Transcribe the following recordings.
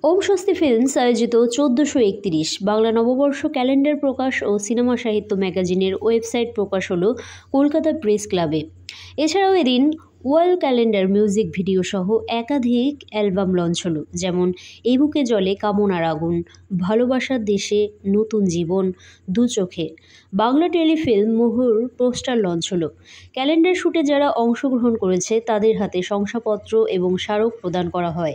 ওম স্বস্তি ফিল্মস আয়োজিত 1431 বাংলা নববর্ষ ক্যালেন্ডার প্রকাশ ও সিনেমা সাহিত্য ম্যাগাজিনের ওয়েবসাইট প্রকাশ হলো কলকাতা প্রেস ক্লাবে। এছাড়াও এদিন ওয়াল ক্যালেন্ডার মিউজিক ভিডিও সহ একাধিক অ্যালবাম লঞ্চ হলো, যেমন এই বুকে জলে কামনার আগুন, ভালোবাসার দেশে, নতুন জীবন, দু চোখে। বাংলা টেলিফিল্ম মোহর পোস্টার লঞ্চ হলো। ক্যালেন্ডার শুটে যারা অংশগ্রহণ করেছে তাদের হাতে শংসাপত্র এবং স্মারক প্রদান করা হয়।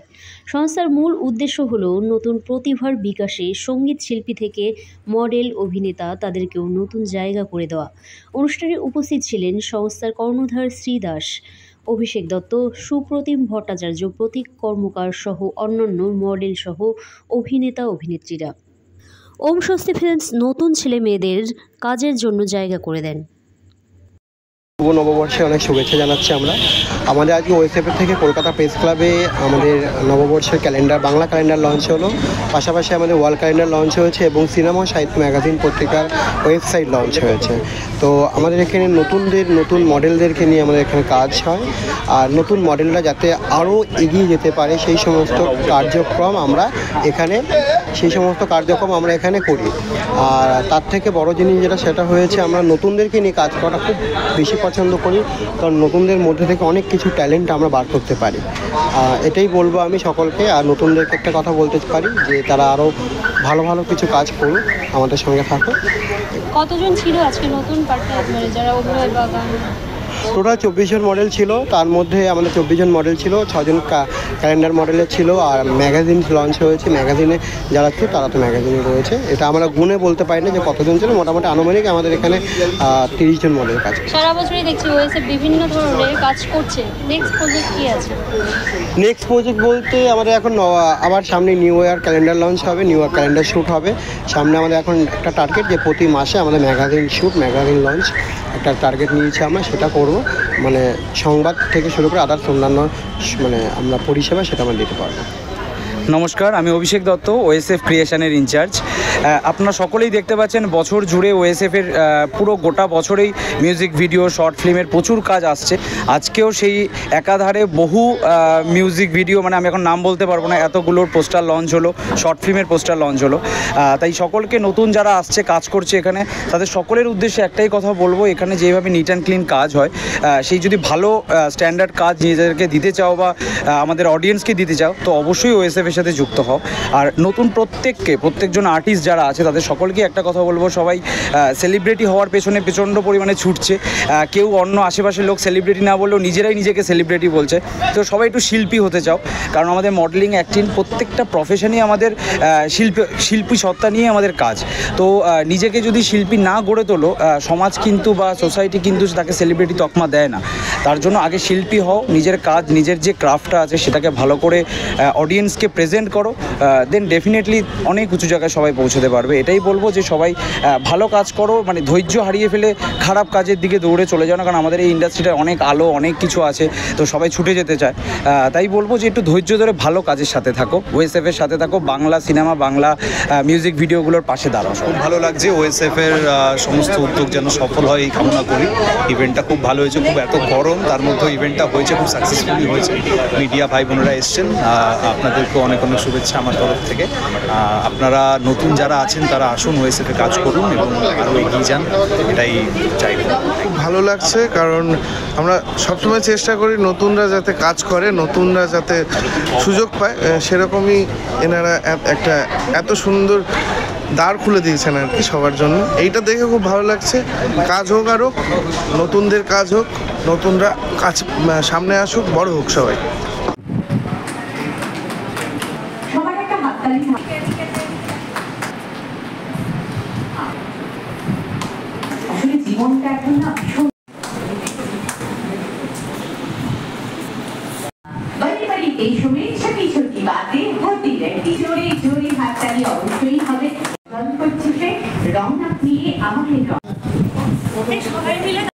সংস্থার মূল উদ্দেশ্য হলো নতুন প্রতিভার বিকাশে সঙ্গীত শিল্পী থেকে মডেল, অভিনেতা তাদেরকেও নতুন জায়গা করে দেওয়া। অনুষ্ঠানে উপস্থিত ছিলেন সংস্থার কর্ণধার শ্রী দাস, অভিষেক দত্ত, সুপ্রতিম ভট্টাচার্য, প্রতীক কর্মকার সহ অন্যান্য মডেল সহ অভিনেতা অভিনেত্রীরা। ওম স্বস্তি ফিল্মস নতুন ছেলে মেয়েদের কাজের জন্য জায়গা করে দেন। শুভ নববর্ষে অনেক শুভেচ্ছা জানাচ্ছি আমরা। আমাদের আজকে ওএসএফের থেকে কলকাতা প্রেস ক্লাবে আমাদের নববর্ষের ক্যালেন্ডার, বাংলা ক্যালেন্ডার লঞ্চ হলো। পাশাপাশি আমাদের ওয়াল ক্যালেন্ডার লঞ্চ হয়েছে এবং সিনেমা সাহিত্য ম্যাগাজিন পত্রিকার ওয়েবসাইট লঞ্চ হয়েছে। তো আমাদের এখানে নতুন মডেলদেরকে নিয়ে আমাদের এখানে কাজ হয়, আর নতুন মডেলরা যাতে আরও এগিয়ে যেতে পারে সেই সমস্ত কার্যক্রম আমরা এখানে করি। আর তার থেকে বড় জিনিস যেটা সেটা হয়েছে আমরা নতুনদেরকে নিয়ে কাজ করা খুব বেশি পছন্দ করি, কারণ নতুনদের মধ্যে থেকে অনেক কিছু ট্যালেন্ট আমরা বার করতে পারি। এটাই বলবো আমি সকলকে। আর নতুনদেরকে একটা কথা বলতে পারি যে তারা আরও ভালো ভালো কিছু কাজ করুক, আমাদের সঙ্গে থাকুক। কতজন ছিল আজকে নতুন পার্টনার যারা অভিনয় বা গান? টোটাল 24 জন মডেল ছিল, তার মধ্যে আমাদের 24 জন মডেল ছিল, 6 জন ক্যালেন্ডার মডেলের ছিল, আর ম্যাগাজিন লঞ্চ হয়েছে। ম্যাগাজিনে যারা ছিল তারা তো ম্যাগাজিনে রয়েছে। এটা আমরা গুণে বলতে পারি না যে কতজন ছিল, মোটামুটি আনুমানিক আমাদের এখানে 30 জন মডেল কাজ। সারা বছরই দেখছি ওএসএফ বিভিন্ন ধরনের কাজ করছে। নেক্সট প্রজেক্ট কি আছে? নেক্সট প্রজেক্ট বলতে আমাদের এখন আবার সামনে নিউ ইয়ার ক্যালেন্ডার লঞ্চ হবে, নিউ ইয়ার ক্যালেন্ডার শ্যুট হবে। সামনে আমাদের এখন একটা টার্গেট যে প্রতি মাসে আমাদের ম্যাগাজিন শ্যুট, ম্যাগাজিন লঞ্চ একটা টার্গেট নিয়েছি আমরা, সেটা করব। মানে সংবাদ থেকে শুরু করে আদার্স অন্যান্য আমরা পরিষেবা সেটা আমরা দিতে পারবো। নমস্কার, আমি অভিষেক দত্ত, ওএসএফ ক্রিয়েশনের ইনচার্জ। আপনারা সকলেই দেখতে পাচ্ছেন বছর জুড়ে ওএসএফের পুরো গোটা বছরেই মিউজিক ভিডিও, শর্ট ফিল্মের প্রচুর কাজ আসছে। আজকেও সেই একাধারে বহু মিউজিক ভিডিও, আমি এখন নাম বলতে পারবো না, এতগুলোর পোস্টার লঞ্চ হলো, শর্ট ফিল্মের পোস্টার লঞ্চ হলো। তাই সকলকে, নতুন যারা আসছে কাজ করছে এখানে, তাদের সকলের উদ্দেশ্যে একটাই কথা বলবো, এখানে যেভাবে নিট অ্যান্ড ক্লিন কাজ হয়, সেই যদি ভালো স্ট্যান্ডার্ড কাজ নিজেদেরকে দিতে চাও বা আমাদের অডিয়েন্সকে দিতে চাও, তো অবশ্যই ওএসএফ সাথে যুক্ত হও। আর নতুন প্রত্যেকজন আর্টিস্ট যারা আছে তাদের সকলকে একটা কথা বলবো, সবাই সেলিব্রিটি হওয়ার পেছনে প্রচণ্ড পরিমাণে ছুটছে। কেউ অন্য আশেপাশের লোক সেলিব্রিটি না বললেও নিজেরাই নিজেকে সেলিব্রিটি বলছে। তো সবাই একটু শিল্পী হতে চাও, কারণ আমাদের মডেলিং, অ্যাক্টিং প্রত্যেকটা প্রফেশনই আমাদের শিল্পী সত্তা নিয়ে আমাদের কাজ। তো নিজেকে যদি শিল্পী না গড়ে তোলো, সমাজ কিন্তু বা সোসাইটি কিন্তু তাকে সেলিব্রিটি তকমা দেয় না। তার জন্য আগে শিল্পী হও, নিজের কাজ, নিজের যে ক্রাফটটা আছে সেটাকে ভালো করে অডিয়েন্সকে প্রেজেন্ট করো, দেন ডেফিনেটলি অনেক উঁচু জায়গায় সবাই পৌঁছতে পারবে। এটাই বলবো যে সবাই ভালো কাজ করো, ধৈর্য হারিয়ে ফেলে খারাপ কাজের দিকে দৌড়ে চলে যাও না, কারণ আমাদের এই ইন্ডাস্ট্রিটা অনেক আলো, অনেক কিছু আছে, তো সবাই ছুটে যেতে চায়। তাই বলবো যে একটু ধৈর্য ধরে ভালো কাজের সাথে থাকো, ওএসএফের সাথে থাকো, বাংলা সিনেমা, বাংলা মিউজিক ভিডিওগুলোর পাশে দাঁড়াও। খুব ভালো লাগছে, ওএসএফের সমস্ত উদ্যোগ যেন সফল হয় এই কামনা করি। ইভেন্টটা খুব ভালো হয়েছে, খুব এত গরম তার মধ্যে ইভেন্টটা হয়েছে, খুব সাকসেসফুলি হয়েছে। মিডিয়া ভাই বোনেরা এসছেন, আপনাদেরকে অনেক অনেক শুভেচ্ছা আমার তরফ থেকে। আপনারা নতুন যারা আছেন তারা আসুন, ওএসএফে কাজ করুন এবং আরও এগিয়ে যান, এটাই চাইব। খুব ভালো লাগছে, কারণ আমরা সবসময় চেষ্টা করি নতুনরা যাতে কাজ করে, নতুনরা যাতে সুযোগ পায়, সেরকমই এনারা একটা এত সুন্দর দ্বার খুলে দিয়েছেন আর কি সবার জন্য। এইটা দেখে খুব ভালো লাগছে। কাজ হোক, আরও নতুনদের কাজ হোক, নতুনরা কাজ সামনে আসুক, বড় হোক সবাই। জীবনটা এখন না এই শুভেচ্ছা কি ছোটি বাতে হতে একটি জোরে জোরে হাততালি অবশ্যই হবে। রং করছে সে, রং না নিয়ে আমাকে